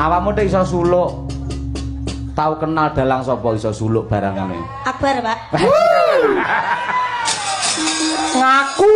Awakmu nek iso suluk. Tahu kenal dalang sapa iso suluk barang ngene. Akbar, Pak. Ngaku.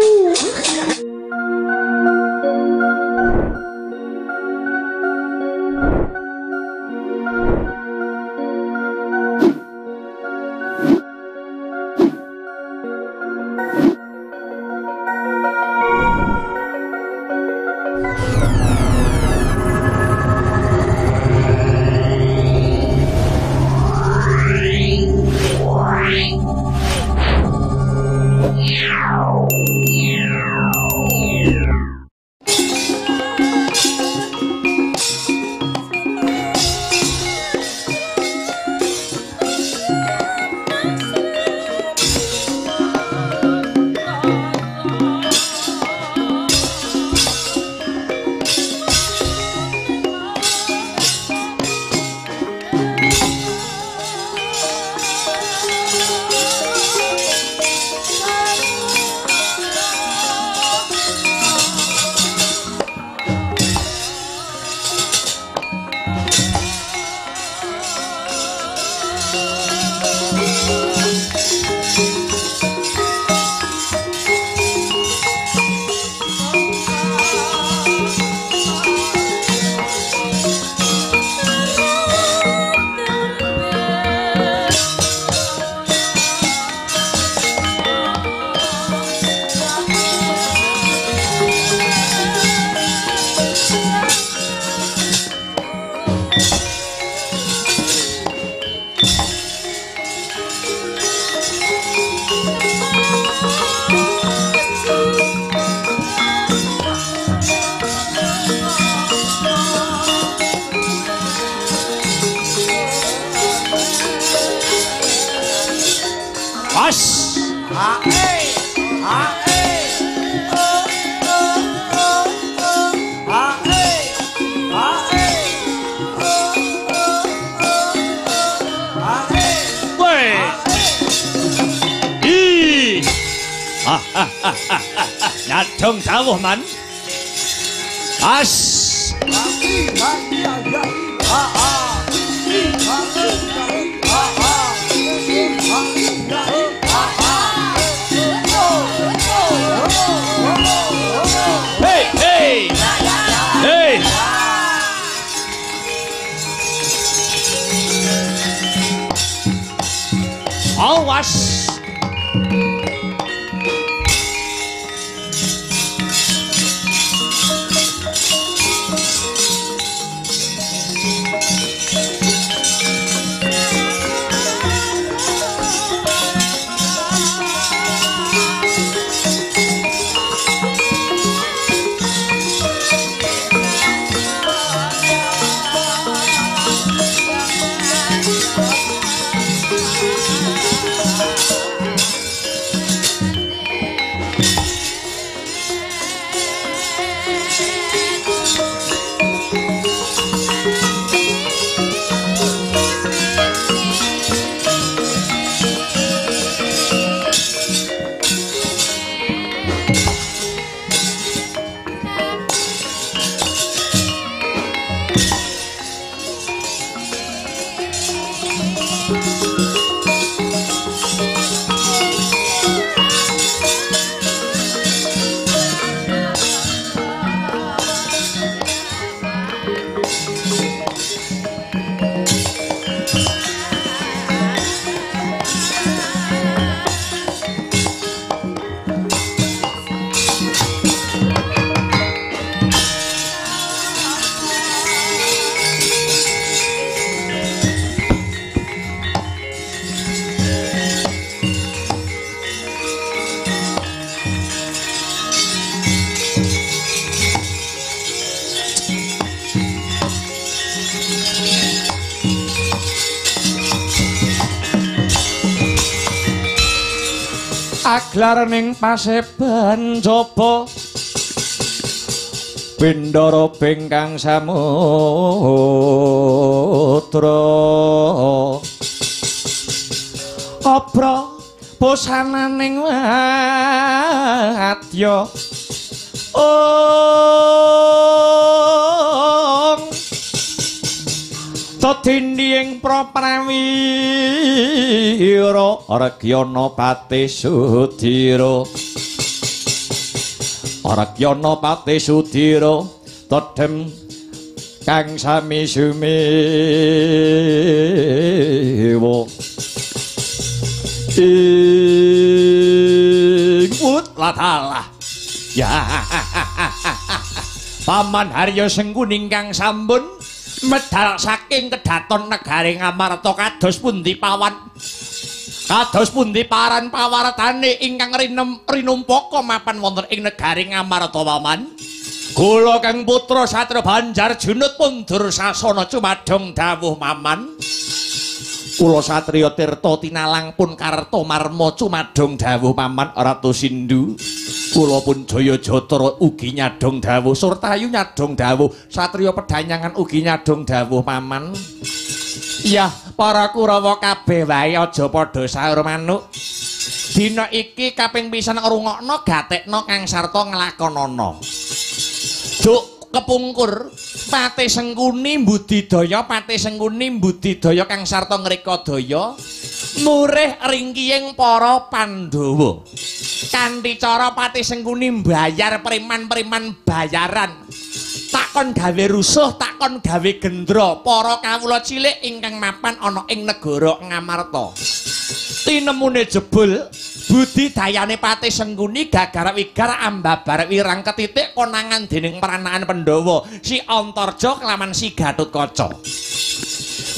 Nyadong dawuh man. As. Hey, hey. Hey. Awas. Aglar ning paseban jaba Bendara bengkang samudra Obra posananing wadya Om Dinding Praprawira Rekyana Pati Sudira Rekyana Pati Sudira tedhem kang sami sumewa Wut latalah ya Paman Harya Sengkuni ingkang sampun medal saking kedaton negari Ngamarta kados pundi pawan kados pundi paran pawartane ingkang rinumpaka mapan wonten ing negari Ngamarta paman kula kang putra Satria Banjar Junut mundur sasana cumadhong dawuh maman kula Satria Tirta tinalang pun karta marma cumadhong dawuh paman Ratu Sindhu kula pun Jaya Jatara ugi nyadhong dawuh Surtayu nyadhong dawuh Satria Pedhanyangan ugi nyadhong dawuh paman iya para Kurawa kabeh wae aja padha saur manuk dina iki kaping pisan ngrungokno gatekno kang sarta nglakonana Duk kepungkur Pati Sengkuni mbudidaya Pati Sengkuni mbudidaya kang sarta ngrekadaya murih ringkiying para Pandhawa kanthi cara Pati Sengkuni mbayar preman-preman bayaran takon gawe rusuh takon gawe gendra para kawula cilik ingkang mapan ana ing negara Ngamarta tinemune jebul budidayane Pati Sengkuni gagara wigar ambabar wirang ketitik konangan dening peranakan Pandhawa si Antarja kelawan si Gatotkaca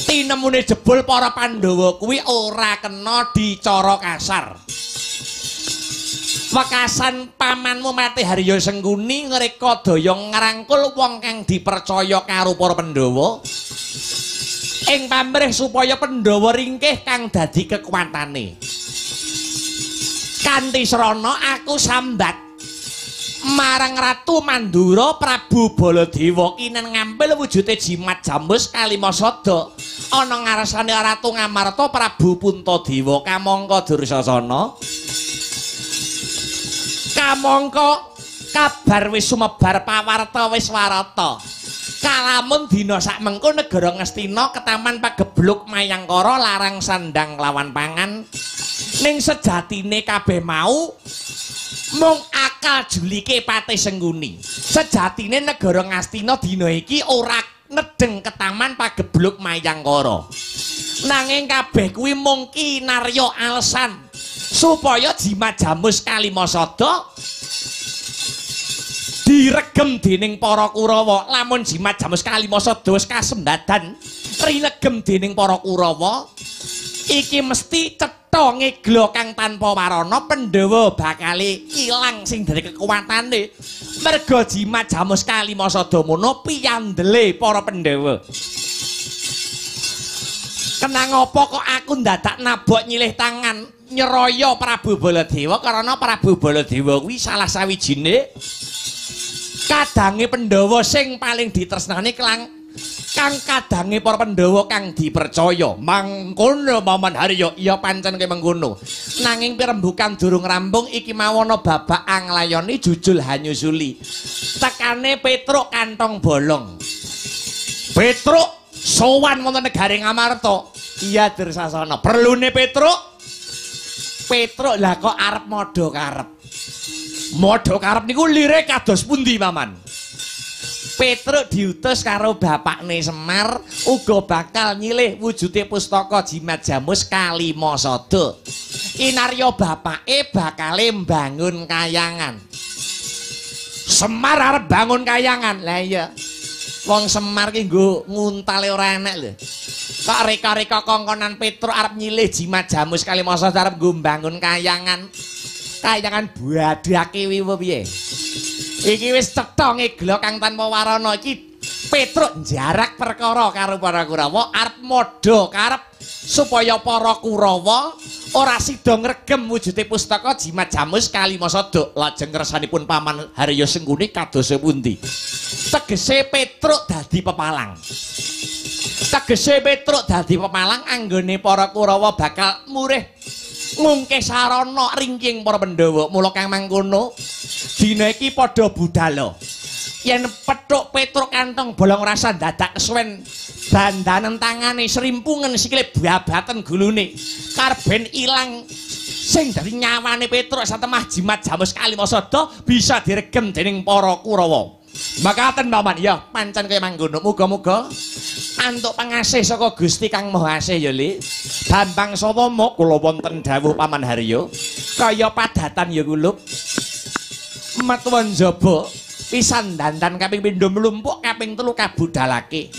tinemune jebul para Pandhawa kuwi ora kena dicara kasar wekasan pamanmu Pati Harya Sengkuni ngrekadaya ngrangkul wong kang dipercaya karo para Pandhawa ing pamrih supaya Pandhawa ringkih kang dadi kekuatane kanthi srana aku sambat marang Ratu Mandura Prabu Baladewa kinen ngambil wujude jimat jambus Kalimasada ana ngarsane Ratu Ngamarta Prabu Puntadewa kamangka Dursasana kamangka kabar wis sumebar pawarta wis warata kalamun dina sakmengko negara Ngastina ketaman pagebluk mayangkara larang sandang lawan pangan ning sejatine kabeh mau mung akal julike Pati Sengkuni sejatine negara Ngastina dina iki ora nedeng ketaman pagebluk mayangkara nanging kabeh kuwi mung kinarya alasan supaya jimat jamus Kalimasada diregem dening para Kurawa lamun jimat jamus Kalimasada wis kasembadan rinegem dening para Kurawa iki mesti cetha ngegla kang tanpa warana Pandhawa bakale ilang sing dari kekuatane merga jimat jamus Kalimasada mono piyandele para Pandhawa kenang apa kok aku ndadak nabok nyilih tangan nyeraya Prabu Baladewa karena Prabu Baladewa kuwi salah sawijine kadange Pandhawa sing paling ditresnani kang kadange para Pandhawa kang dipercaya mangkono Paman Harya iya pancen kaya mengkono nanging pirembugan durung rampung iki mawana babak anglayoni jujul hanyusuli tekane Petruk kantong bolong Petruk sowan wonten negari Ngamarta iya Dursasana perlune Petruk lah kok arep modho karep niku lire kados pundi paman Petruk diutus karo bapakne Semar uga bakal nyilih wujude pustaka jimat jamus Kalimasada kinarya bapake bakale mbangun kayangan Semar arep bangun kayangan lah iya wong Semar ki nggo nguntale ora enek lho kok reka-reka kongkonan Petruk arep nyilih jimat jamus Kalimasada arep nggo mbangun kayangan buadake wiwo piye iki wis cetha ngegla kang tanpa warana iki Petruk jarak perkara karo para Kurawa arep modho karep supaya para Kurawa ora sida ngregem wujude pustaka jimat jamus Kalimasada lajeng kersanipun Paman Harya Sengkuni kados pundi tegese Petruk dadi pepalang anggone para Kurawa bakal murih ngungkih sarana ringking para Pandhawa mula kang mangkono dina iki padha budhal yen petuk Petruk kantong bolong rasa dadak kesuwen dandanen tangane srimpungan sikile babaten gulune karben ilang sing dadi nyawane Petruk satemah jimat jamus Kalimasada bisa diregem dening para Kurawa. Makaten paman ya pancen kaya mangkono muga-muga antuk pangasih saka Gusti Kang Maha Asih ya Li. Bambang Sawama kula wonten dawuh Paman Harya kaya padatan ya kulup. Matuwun jaba pisan dandan kaping pindho mlumpuk kaping 3 kabudalake.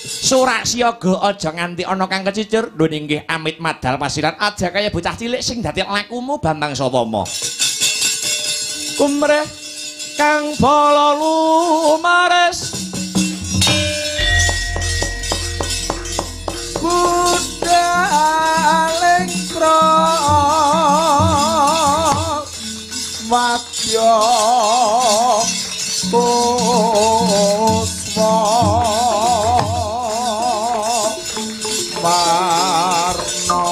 Surak siaga aja nganti ana kang kecicir lho inggih amit madal pasiran aja kaya bocah cilik sing dadi lakumu Bambang Sawama. Kumreh Kang bala lumares budaling wadya puspa warna-warna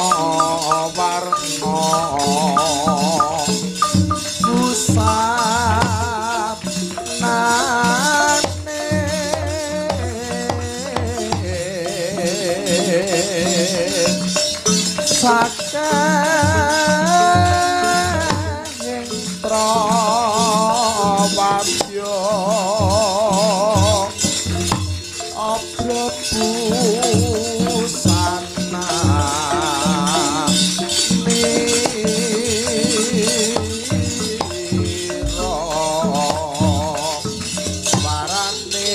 saking prawadya abrabusana mira warane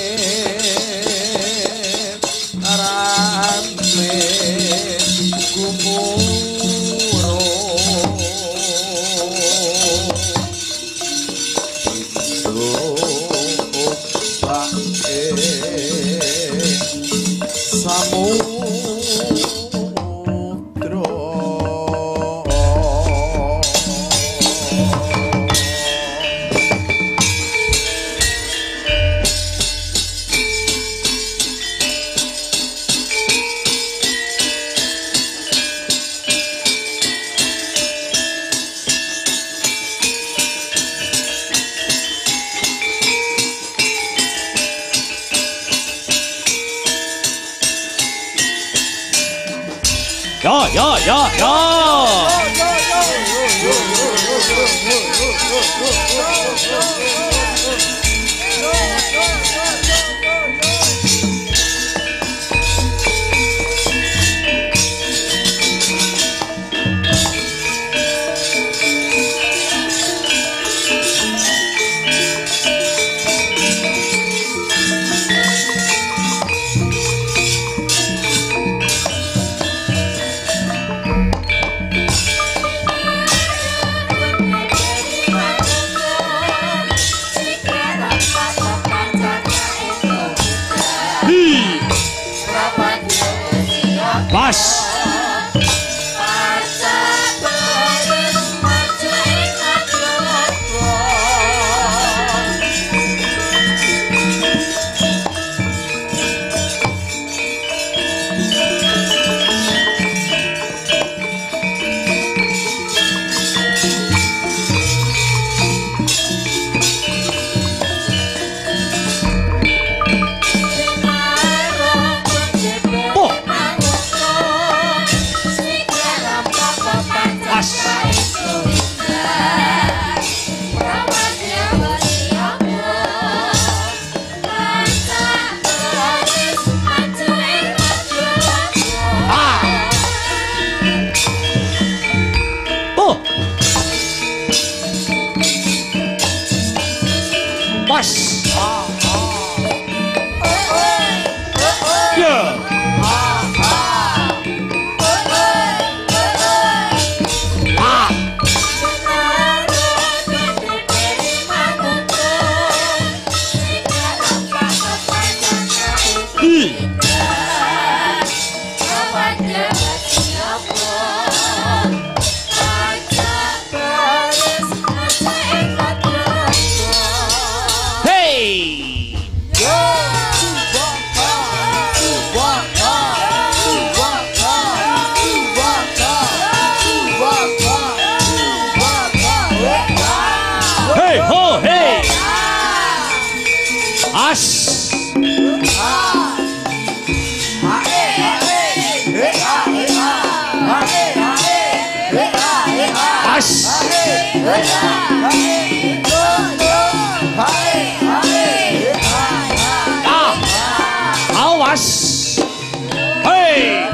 rame gumuro Ya. Awas. Hei.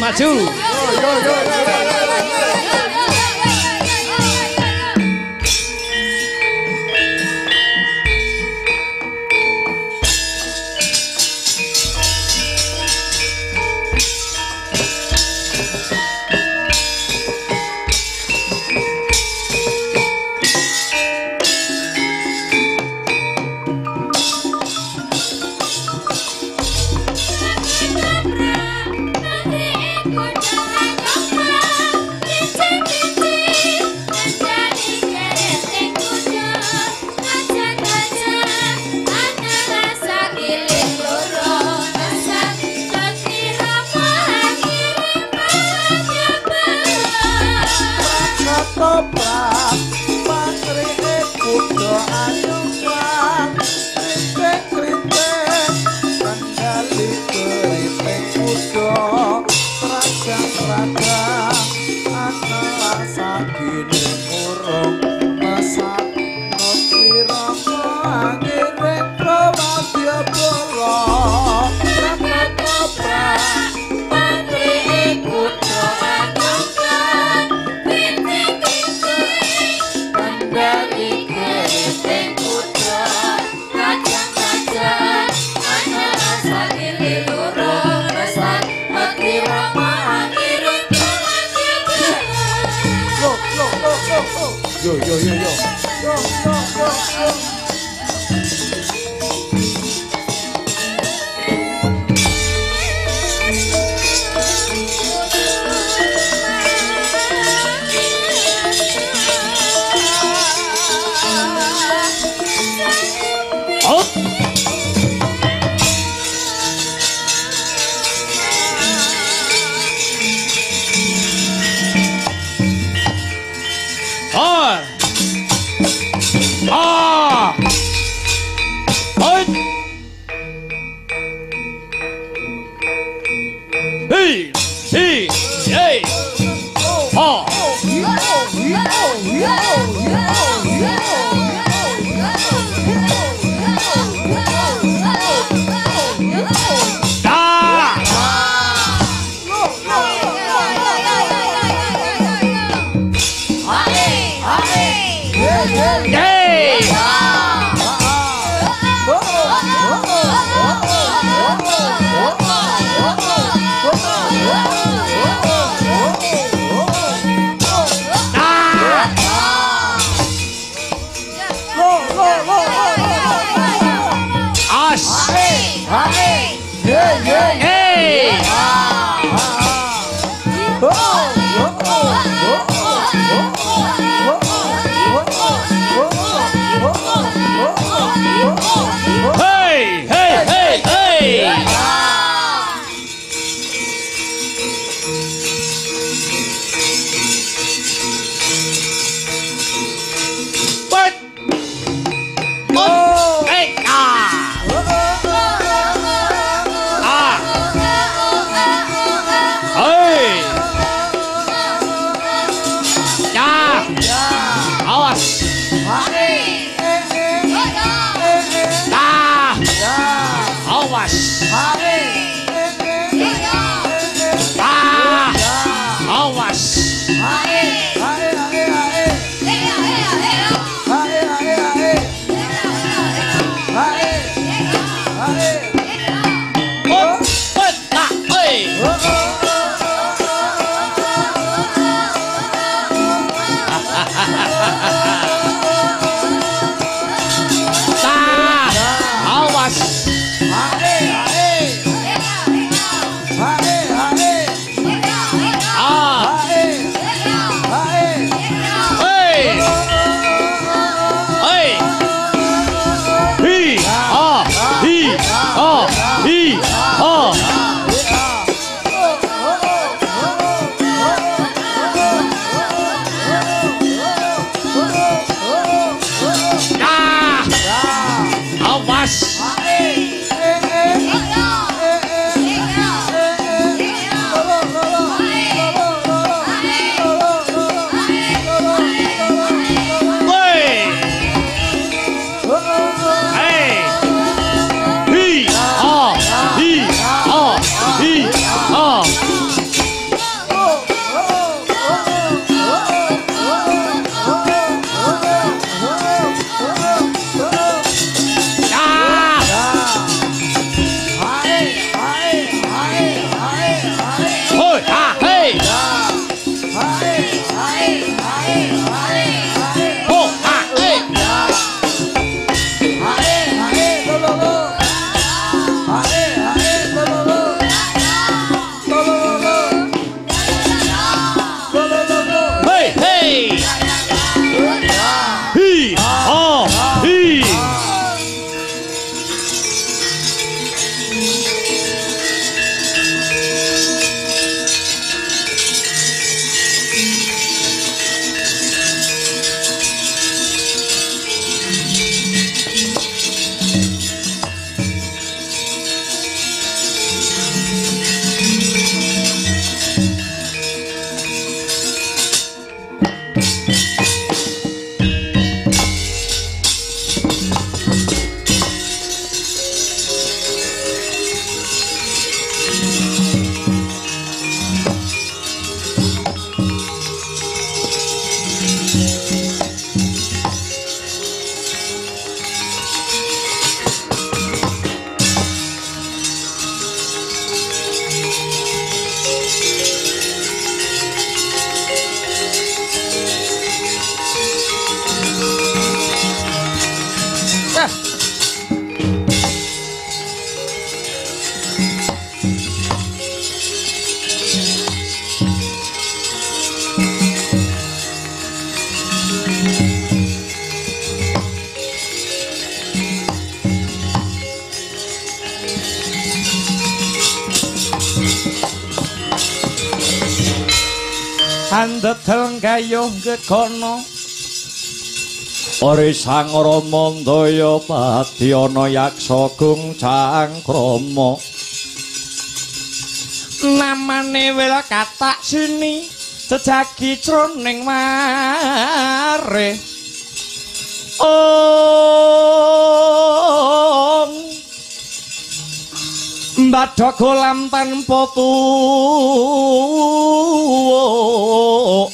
Maju. Kau jangan Yo yo yo yo. Andhetel gayuh gegono Ori sang Rama Ndaya Padyana yaksa gung cangkrama namane wil katak sini jejagi jroning mare Mbadha golam tanpa tuwa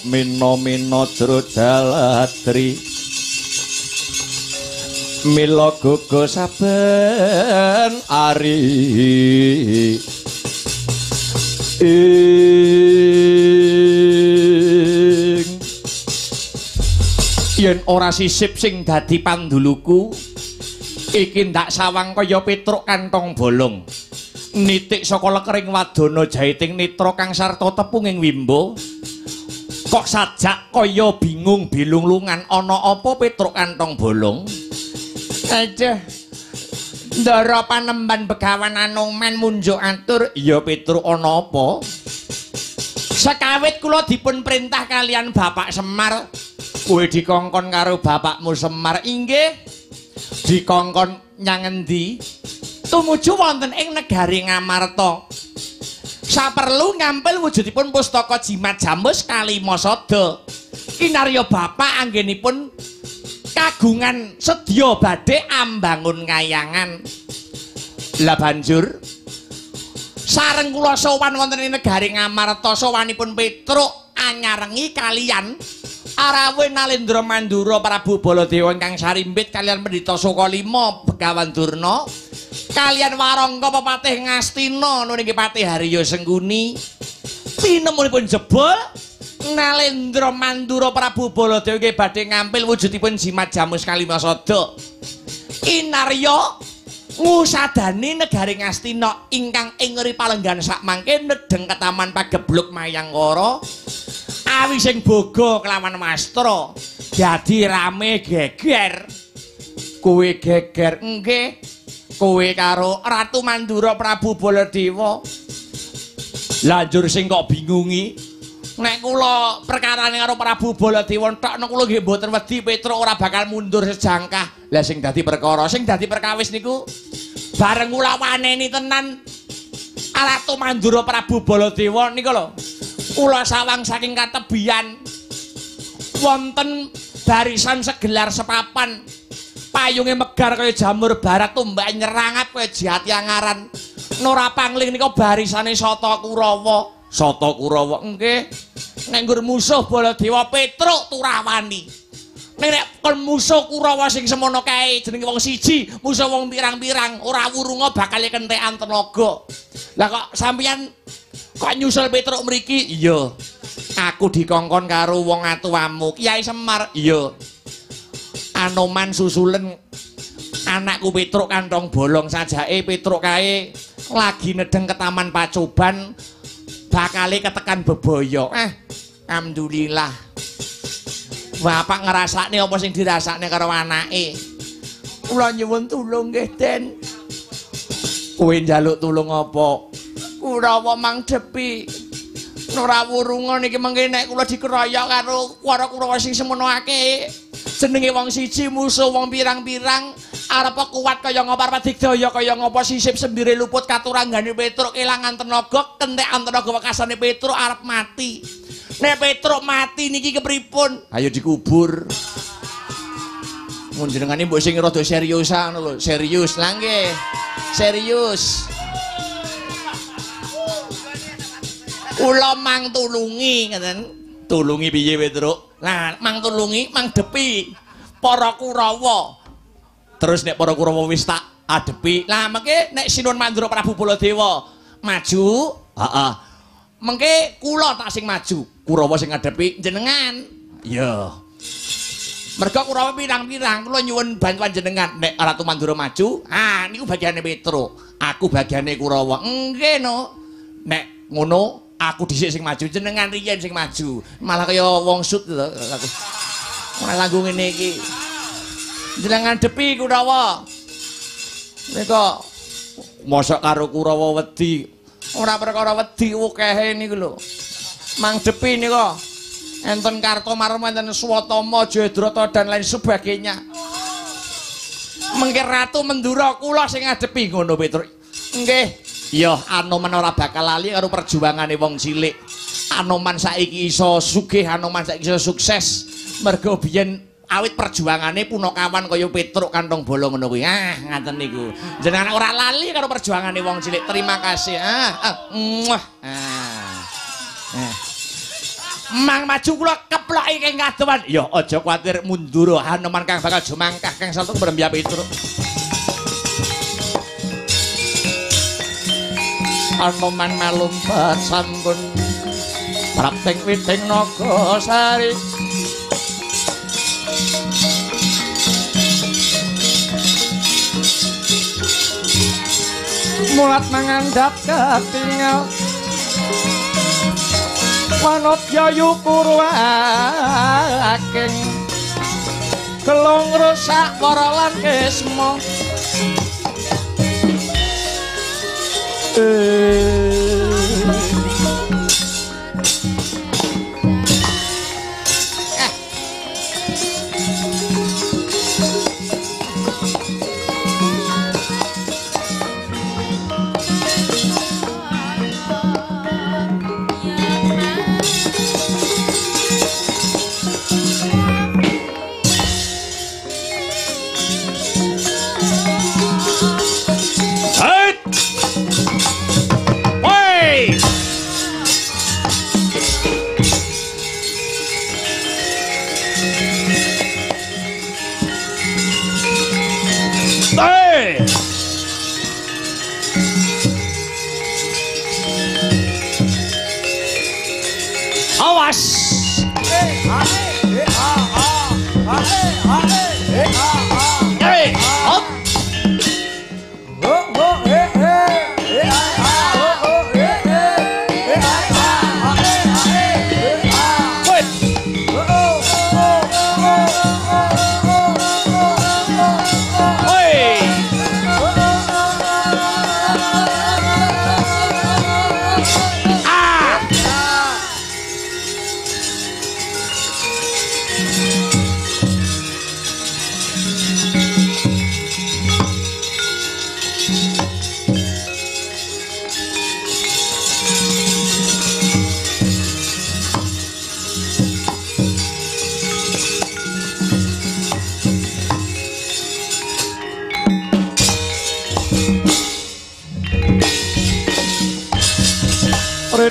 mina-mina jero jaladri mila gugu saben ari yen ora sisip sing dadi panduluku iki ndak sawang kaya Petruk kantong bolong nitik saka lekering wadana jaiting netra kang sarta tepunging wimbo kok sajak kaya bingung bilung-lungan ana apa Petruk kantong bolong aja ndara panemban begawan Anoman munjuk atur ya Petruk ana apa sekawit kula dipun perintah kalian Bapak Semar kowe dikongkon karo bapakmu Semar inggih dikongkon nyang endi tumuju wonten ing negari Ngamarta saperlu ngampil wujudipun pustaka jimat jambus kalima sada kinarya bapak anggenipun kagungan sedya badhe ambangun kayangan lah banjur sareng kula sowan wonten ing negari Ngamarta sowanipun Petruk anyarengi kalian Arawe Nalendra Mandura Prabu Baladewa ingkang sarimbit kalian Pendhita Sukalima Begawan Durna kalian Warangka Pepatih Ngastina nunggih Patih Harya Sengguni pinemunipun jebul Nalendra Mandura Prabu Baladewa nggih badhe ngampil wujudipun jimat jamus kalima sada inarya ngusadani negari Ngastina ingkang ing palenggan sakmangke nedheng ketaman pagebluk Mayangkara awi sing boga kelawan mastra dadi rame geger kowe geger nggih kowe karo Ratu Mandura Prabu Baladewa lanjur sing kok bingungi nek kula perkarane karo Prabu Baladewa tok nek kula nggih mboten wedi Petruk ora bakal mundur sejangkah lah sing dadi perkara sing dadi perkawis niku bareng kula waneni tenan Ratu Mandura Prabu Baladewa niku lho kula sawang saking katebian wonten barisan segelar sepapan payunge megar kaya jamur barat tumbak nyerangap kaya Jati Angaran Nora Pangling nika barisane Sata Kurawa nggih nek nggur musuh Baladewa Petruk Turawani nek kon musuh Kurawa sing semono kae jenenge wong siji musuh wong pirang-pirang ora wurunga bakal kentekan tenaga lah kok sampeyan kok nyusul Petruk mriki? Iya. Aku dikongkon karo wong atuwamu, Kyai Semar. Iya. Anoman susulen anakku Petruk kantong bolong sajake Petruk kae lagi nedeng ke Taman Pacoban bakale ketekan bebaya. Alhamdulillah. Bapak ngrasakne apa sing dirasakne karo anake. Kula nyuwun tulung nggih, Den. Kowe njaluk tulung apa? Kurawa mangdepi ora wurunga niki mengke nek kula dikeroyok karo para Kurawa sing semono akeh jenenge wong siji musuh wong pirang-pirang arep kuat kaya ngapa Padigdaya kaya ngapa sisip sembire luput katuranggane Petruk kelangan tenaga kentekan tenaga wekasane Petruk arep mati nek Petruk mati niki kepripun ayo dikubur mun jenengane mbok sing rada seriusan lho serius lah nggih serius kula mang tulungi ngeten. Tulungi piye Petruk? Lah mang tulungi mang depi para Kurawa. Terus nek para Kurawa wis tak adepi. Lah mengke nek Sinuwun Mandura Prabu Baladewa maju, heeh. Mengke kula tak sing maju, Kurawa sing ngadepi jenengan. Iya. Mergo Kurawa pirang-pirang kula nyuwun bantuan jenengan nek Ratu Mandura maju. Ah niku bagiane Petruk, aku bagiane Kurawa. Nggih no. Nek ngono aku dhisik sing maju, jenengan riyen sing maju. Malah kaya wong sut lho aku. Ora langgung ngene iki. Jenengan depi Kurawa. Nika mosok karo Kurawa wedi. Ora perkara wedi akehe niku lho. Mang depi nika enten Kartomarma, enten Swatama, Jayadrata dan lain sebagainya. Mengke Ratu Mandura kula sing ngadepi ngono Petruk. Nggih. Ya Anoman ora bakal lali karo perjuangane wong cilik. Anoman saiki iso sugih, Anoman saiki iso sukses. Mergo biyen awit perjuangane punakawan kaya Petruk kantong bolo ngono kuwi. Ah, ngaten niku. Jenengan ora lali karo perjuangane wong cilik. Terima kasih. Mang maju kula keploki keng kadowan. Ya aja kuwatir mundur Anoman kang bakal jumangkah kang saltung Brembya Petruk. Anoman malumpat sampun prapting witing Nagasari. Mulat mangandhap katingal Wanodyayu Purwaking gelung rusak para lan kesma.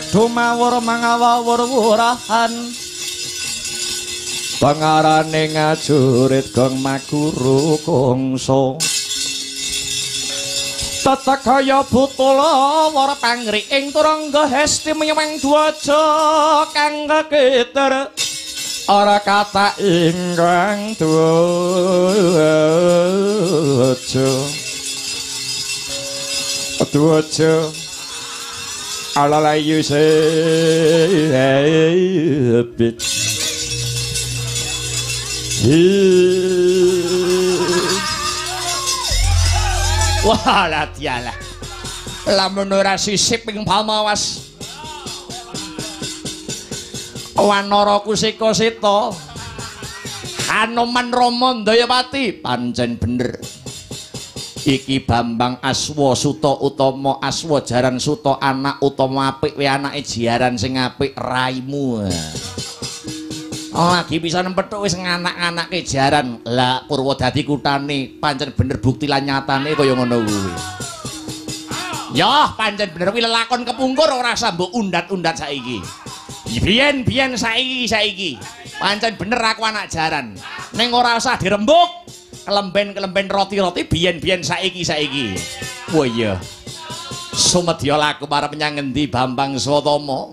Dumawur mangawur wurahan pangarane ngajurit gong maguru kongso tatak kaya butula war pangri ing turangga hesti menyemang dwaja kang keketer ora kata ingkang dwaja all I use a bit. Wah, latialah. Lamun ora sisip ing pamawas. Wanara Kusika Seta. Anoman Rama Dayapati pancen bener. Iki Bambang Aswa Suta utama Aswa jaran Suta anak utama apik we anake jiaran sing apik raimu. Lagi pisan pethuk wis nganak-anake jaran. Lah Purwodadi kutane pancen bener bukti lan nyatane kaya ngono kuwi. Ya pancen bener kuwi lelakon kepungkur ora usah mbok undat-undat saiki. Biyen saiki pancen bener aku anak jaran. Ning ora usah dirembuk. Kelemben roti-roti biyen saiki. Wah iya. Sumedya laku marep nyang ngendi Bambang Swatama?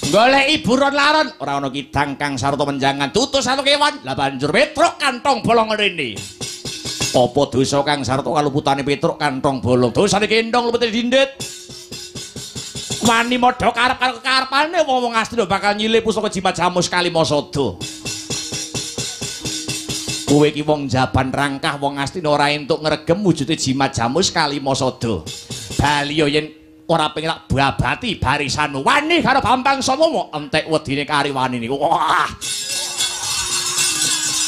goleki buron laron ora ana kidang kang sarta menjangan tutus satu kewan lah banjur Petruk kantong bolong rene apa dosa kang sarta kaluputane Petruk kantong bolong dosane gendong lupute dindit wani modho karep karo kekarepane wong-wong Astina bakal nyilih pusaka jimat jamus Kalimasada kowe iki wong jaban rangkah wong Astina ora entuk ngregem wujude jimat jamus Kalimasada bali yen ora pengen tak babati barisanmu wani karo Bambang Samama entek wedine kariwane niku wah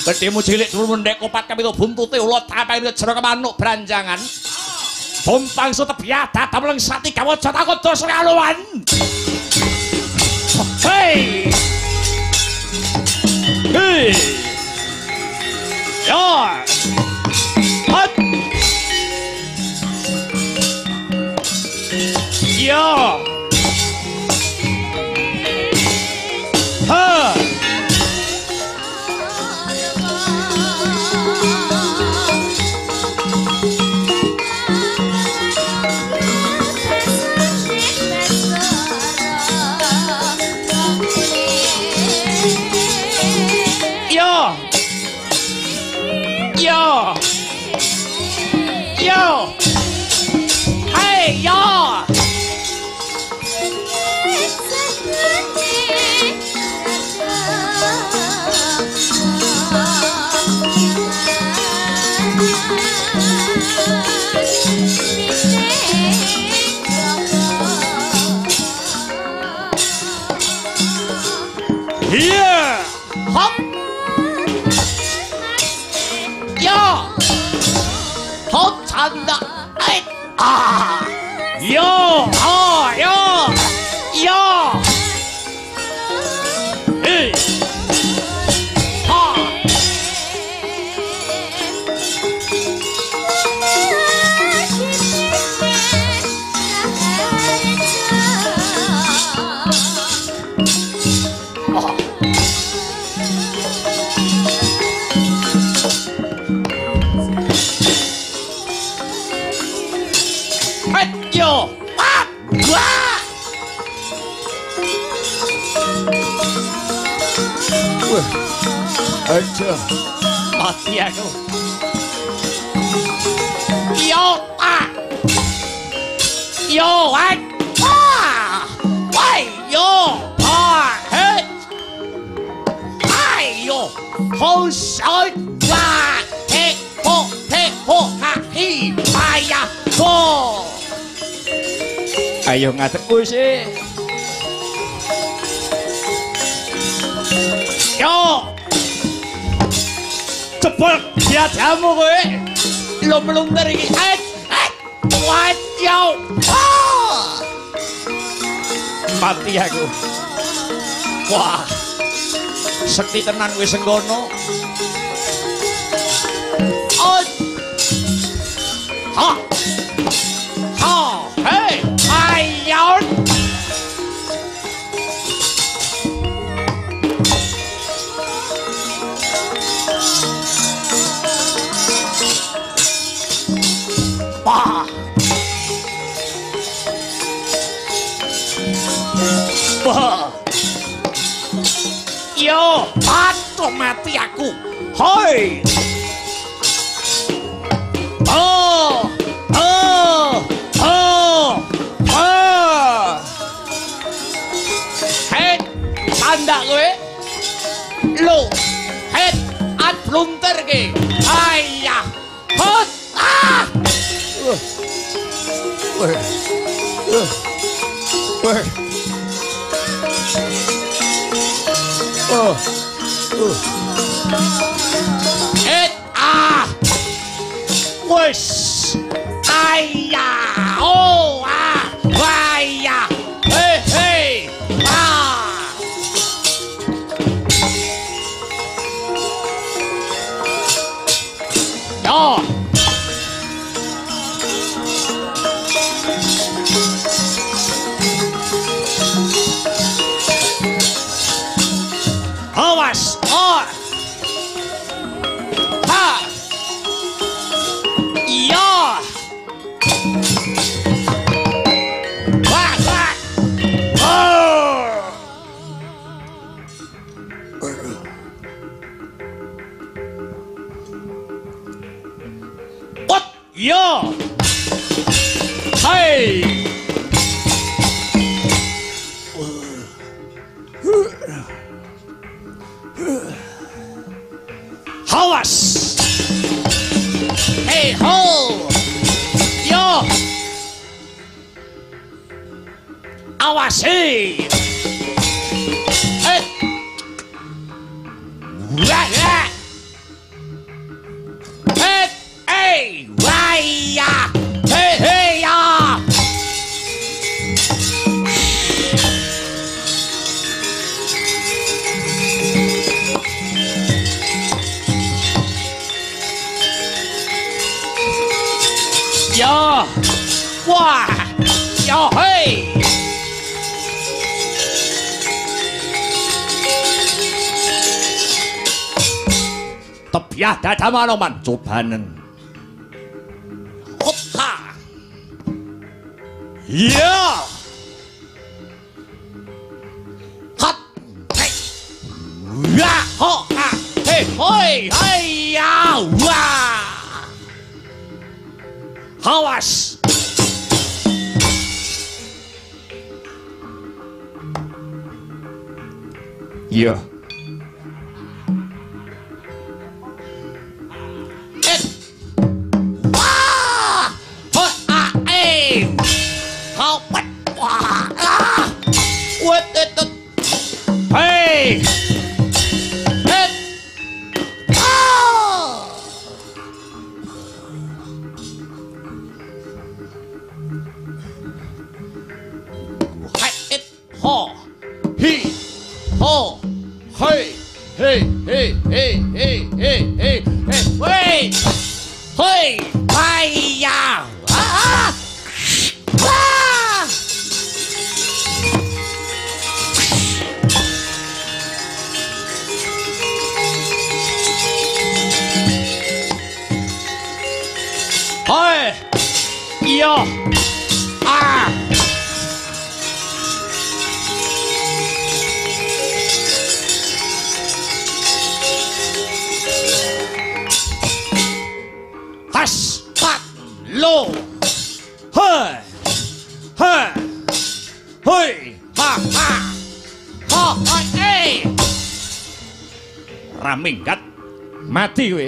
gedhemu cilik dhuwur mendhek kopat kapito buntute ula tapane jero manuk branjangan Bambang Sutebyada damel sati gawaja takut dosa kaluwan hei hei ya hat ya ha ya ya ya hey ya yeah hop ya hop 찬다 아이 아 yo ah yo yo hey ha yo ah wah aja mati aku yo ah yo ah wai yo ah hey ai yo ho sai wa he ho ha hi aya ho ayo ngatekku sih yo cepol dia jamu kowe lo melunter iki what yo mati aku wah sekti tenan kowe senggono oh ha ha hey ayo wah wah yo patuh mati aku hoi oh oh oh oh head tanda kowe lo head at blunter ke ayah hot ah head ah wes ayah oh ah ayah hey hey ah yo awas oh ha ya Yo. Hai. Awas. Hey ho. Yo. Awas hey. Hey. Wah ya. Hey hey. Wah ya. Hey hey ya. Yo, wah, yo hey. Tepiah dada manoman cobanen. Hopha. Yo. Hot. Hey. Wah, ho, ha. Hey, hoi, hey, ya, wah. Awas. Iya. Wah. Hot aim. Hopet. Wah. What itu? Hey. Hit. Ho, he, ho, hey, hey, hey, hey, hey, hey, hey, hey, wait, hey, hiya, ah, ah, hey, yo, ah. Has, hat, lo, hey, hey, hey, ha, ha, ha, hey, ramingkat, mati we.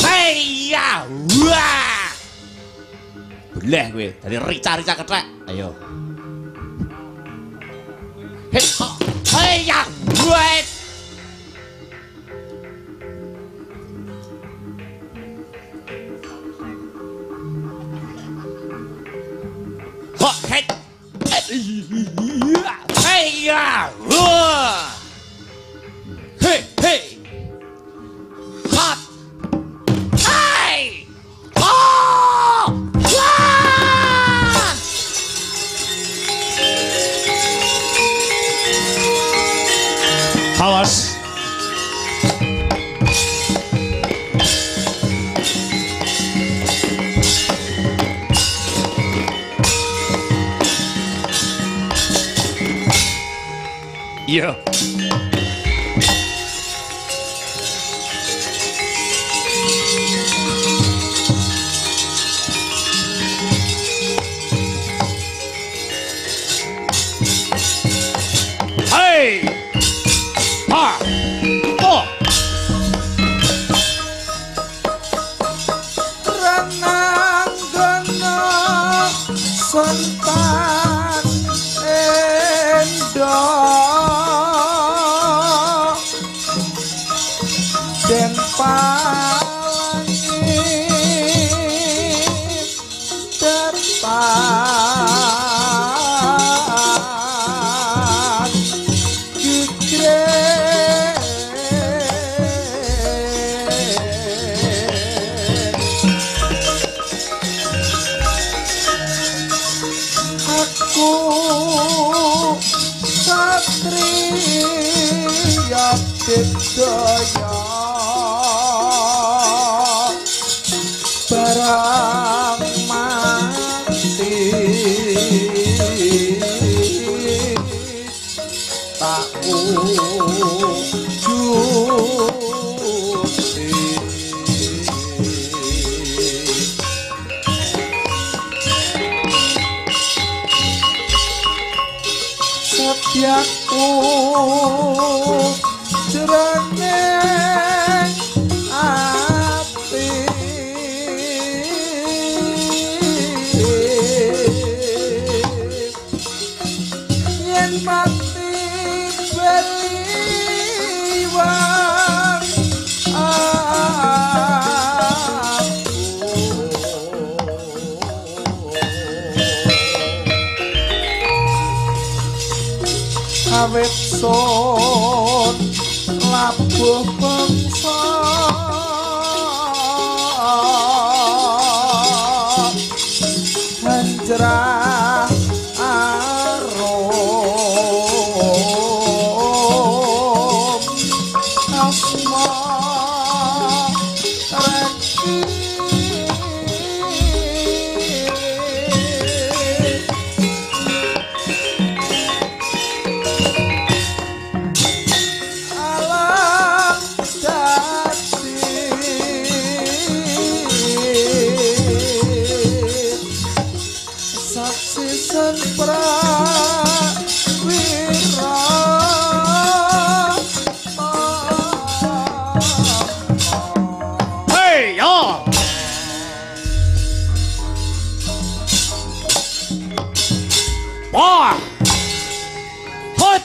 Heya, wah, boleh gue dari rica-rica ketrek, ayo. Heya, wait. Heya, wah. Hey, hey. Hot. Hey. Oh. Wah. Awas. Iya. Hey! Ha! Oh! Renang genep sentan endang barang mati tak wujuti setiaku jroning ati yen mati beliwang awit sun labuh bangsa hanjrah arum asma reki alam dadi saksi sen prawira Hey, ya. Wah. Hot.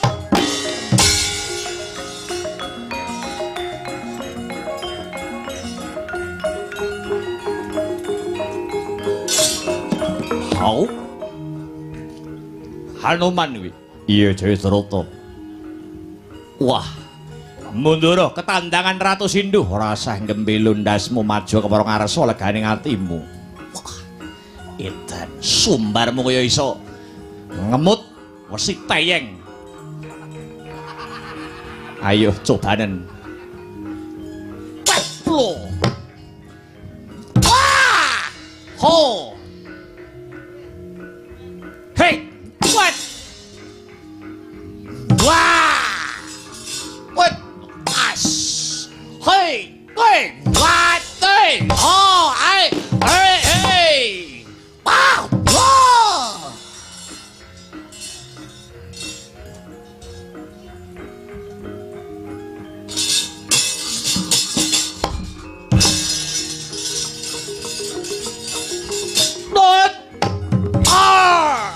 Hau. Hanuman wi. Iya, Jayadratna. Wah. Mundur ketandangan Ratu Sindhu ora sah ngembelu ndasmu maju kepara ngarsa leganing atimu. Wah. Edan sumbarmu kaya iso ngemut wesi teyeng. Ayo cobanen. Peplo. Wah! Ho. Hey, what? Wah! What? As. Hey, hey, what? Hey, oh, hey, hey. Wow, wow. Not. Ah.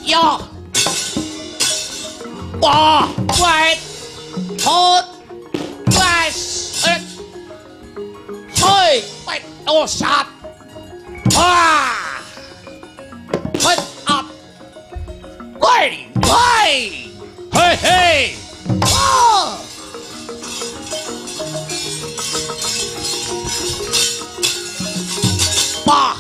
Ya. Wah, wait. Hold. Press. Hey, wait. Oh, shut. Ah. Put up. Wait, wait. Hey, hey. Oh. Bah.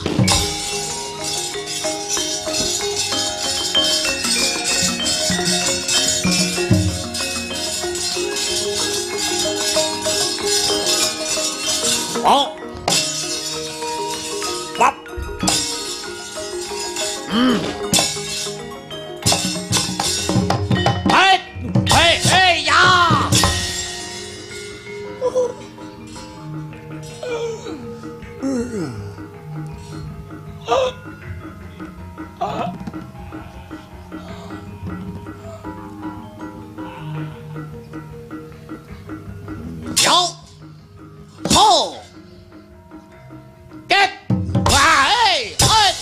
Oh. Wap. Hey, hey, hey, ya. Yo. Ho. Get. Hey, hey.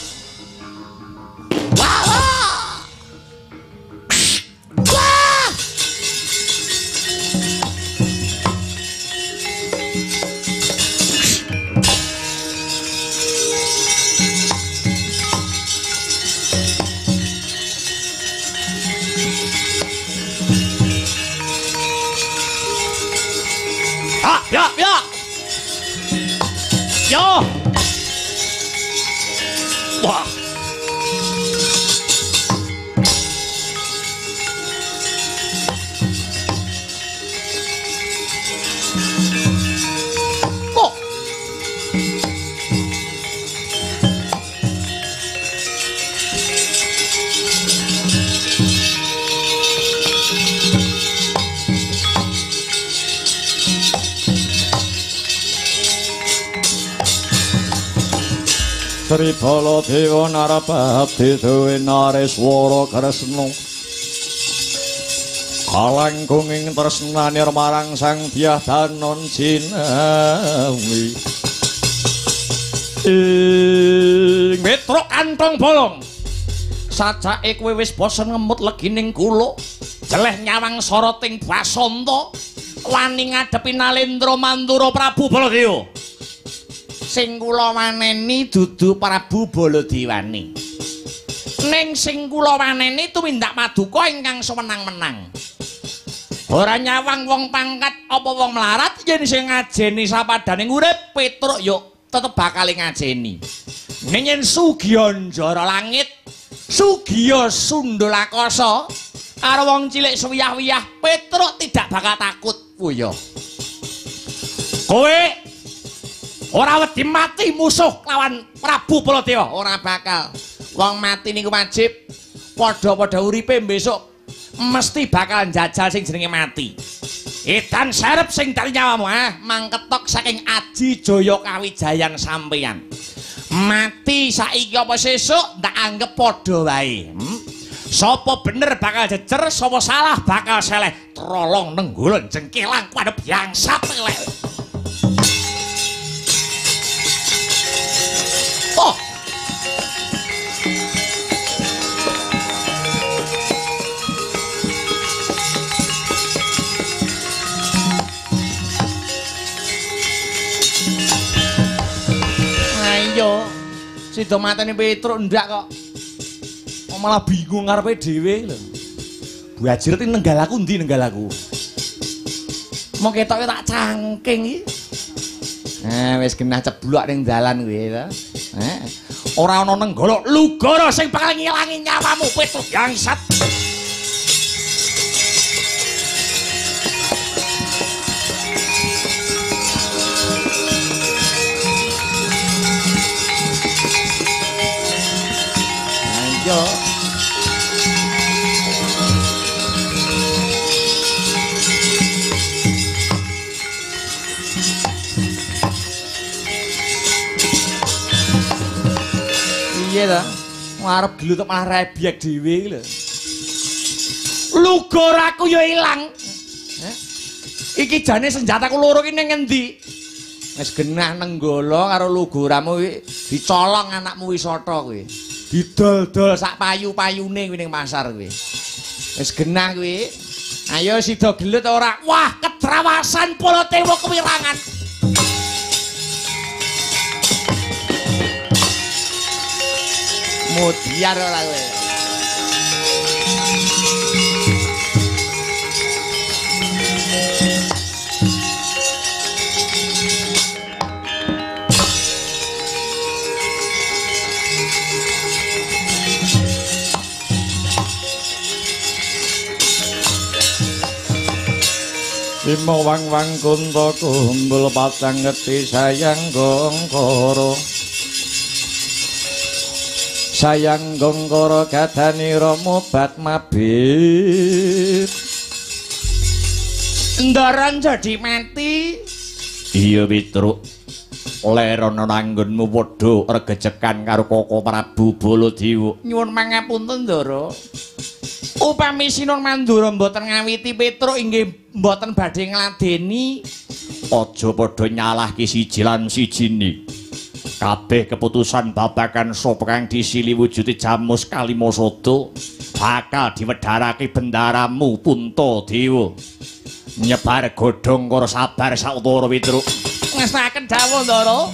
Sri Baladewa Narapati duwe Nareswara Kresna kalangkung ing tresnane marang Sang Dyah Danon Jinawi ing Petruk kantong bolong sajake kowe wis bosen ngemut legining kula jeleh nyawang soroting Basanta wani ngadepi Nalendra Mandura Prabu Baladewa sing kula waneni dudu Prabu Baladewani ning sing kula waneni tumindak Paduka ingkang semenang-menang ora nyawang wong pangkat apa wong melarat yen sing ngajeni sapadaning urip Petruk yo tetep bakal ngajeni ning yen Sugiya Njara Langit Sugiya Sundalakasa karo wong cilik suwiyah-wiyah Petruk tidak bakal takut kuya kowe ora wedi mati musuh lawan Prabu Baladewa ora bakal wong mati niku wajib padha-padha uripe besok mesti bakal njajal sing jenenge mati edan serep sing dari nyawamu mangketok saking Aji Jaya Kawijayan sampeyan mati saiki apa sesuk ndak anggap padha wae sapa bener bakal jejer sapa salah bakal seleh trolong nenggulun jengkelang pada biangsat elek oh ayo sida mateni Petruk ndak kok malah bingung ngarepe dhewe lho. Bajir iki nenggalaku ndi nenggalaku? Mong ketoke tak cangking iki. Wis genah ceblok ning dalan kuwi to. Ora ana nenggala lugara sing bakal ngilangi nyawamu Petruk bangsat. Ayo piye ta? Arep glutuk malah rebyek dhewe iki lho. Lugaraku ya ilang. Iki jane senjataku loro iki ning endi? Wis genah nenggala karo lugaramu iki dicolong anakmu Wisata kuwi. Didol-dol sak payu-payune kuwi ning pasar kuwi. Wis genah kuwi. Ayo sida gelut ora? Wah, kedrawasan Baladewa kewirangan. Mudiar ora kowe. Bima wang-wang kunta kumbul patang ngeti sayang gongkoro sayang gongkoro gadani romo bat mabit ndaran jadi mati iya Petruk lerono nanggonmu padha regejekan karo Koko Prabu Baladewa nyuwun mangapunten Ndara upami Sinon Mandura mboten ngawiti Petruk inggih mboten badhe ngladeni aja padha nyalahke siji lan sijine kabeh keputusan babagan sapa kang disili wujude Jamus Kalimasada bakal diwedharake bendaramu Puntadewa nyebar godhong karo sabar sautara Petruk ngestaken dawuh Ndara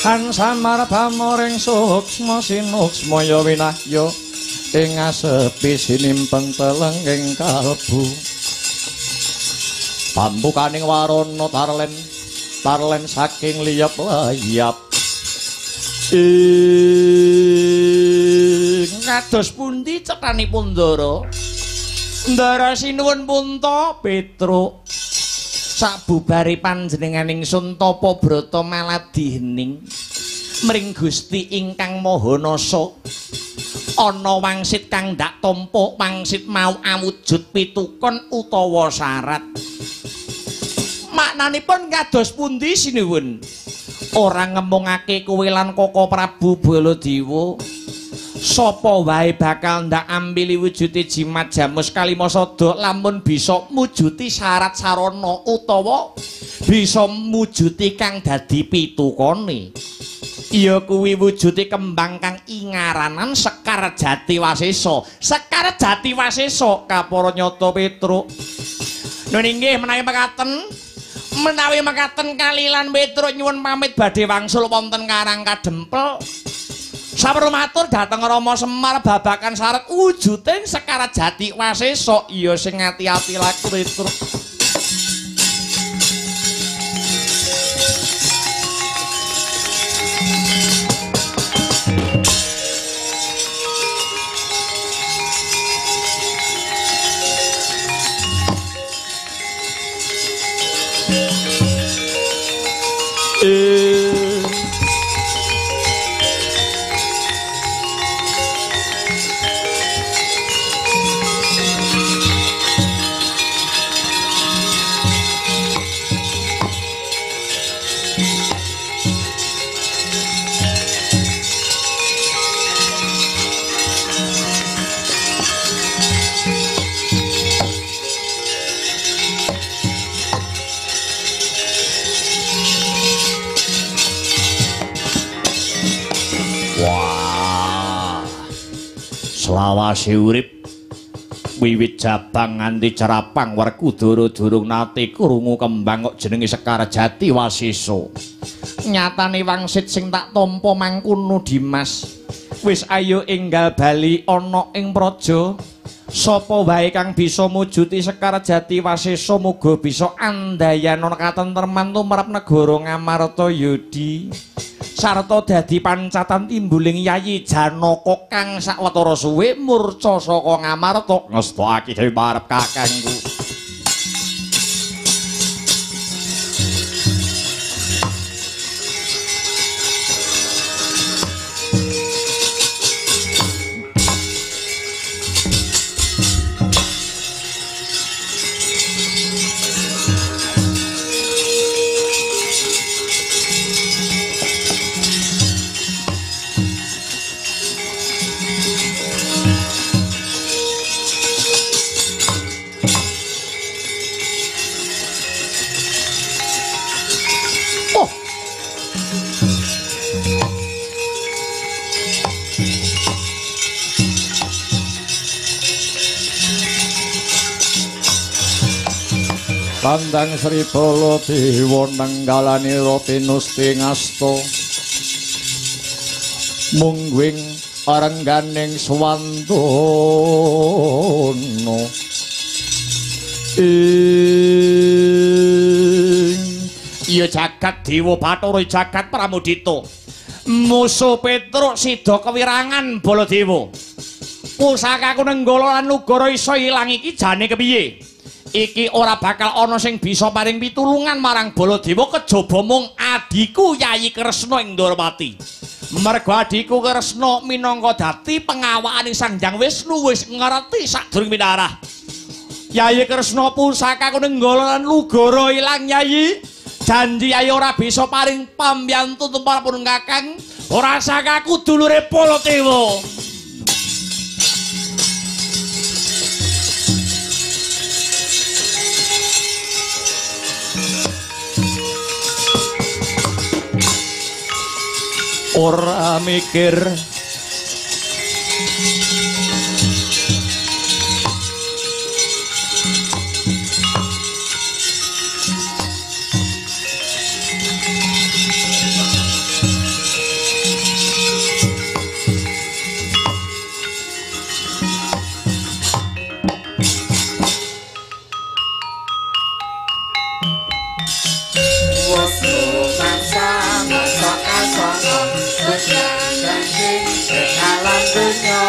Kan samar pamoring suksma sinuksma ya winahya ing asepi sinimpeng telenging kalbu pambukaning warana tarlen saking liyap layap ing Kados pundi cethanipun Ndara? Ndara sinuwun punta Petruk. Sabubare panjenenganing Suntapa Brata maladi hening mring Gusti ingkang Maha Nasa. Ana wangsit kang ndak tampa, wangsit mau awujud pitukon utawa syarat. Maknanipun kados pundi sinuwun? Ora ngemungake kowe lan Koko Prabu Baladewa. Sapa wae bakal ndak ambili wujude jimat jamus kalimasada lamun bisa mujuti syarat sarana utawa bisa mujuti kang dadi pitukone. Iya kuwi wujude kembang kang ingaranan Sekar Jati Wasesa. Sekar Jati Wasesa kapara nyata Petruk. Nun inggih menawi mekaten kalilan Petruk nyuwun pamit badhe wangsul wonten Karang Kadempel. Sapermatur dhateng Rama Semar babakan syarat wujuding Sekar Jati Wasesa. Iya sing ati-ati laku Petruk. Selawase urip wiwit Jabang nganti Cerapang Werkudara durung nate krungu kembang kok jenenge Sekar Jati Wasesa. Nyatane wangsit sing tak tampa mangkono Dimas. Wis ayo enggal bali ana ing praja. Sapa wae kang bisa mujuti Sekar Jati Wasesa muga bisa andayana katentreman tumrap negara Ngamarta Yodi. Sarta dadi pancatan timbuling Yayi Janaka kang sawetara suwe murca saka Ngamarta ngestokake dewe marep kakangku. Pandang Sri Baladewa nenggalani roti nusti ngasta mungguing arengganing swandana iya jagat dewa Bathara jagat Pramudita musuh Petruk sida kewirangan Baladewa pusakaku nenggala lan nugara isa ilang iki jane kepiye? Iki ora bakal ana sing bisa paring pitulungan marang Baladewa kejaba mung adiku Yayi Kresna ing Ndorowati. Merga adiku Kresna minangka dadi pengawakaning Sang Hyang Wisnu wis ngerti sadurunge minarah. Yayi Kresna pusakaku nenggala lan nugara ilang Yayi. Janji Yayi ora bisa paring pambiyantu tumrapun Kakang. Ora sakaku dulure Baladewa. Ora mikir ing alam dunya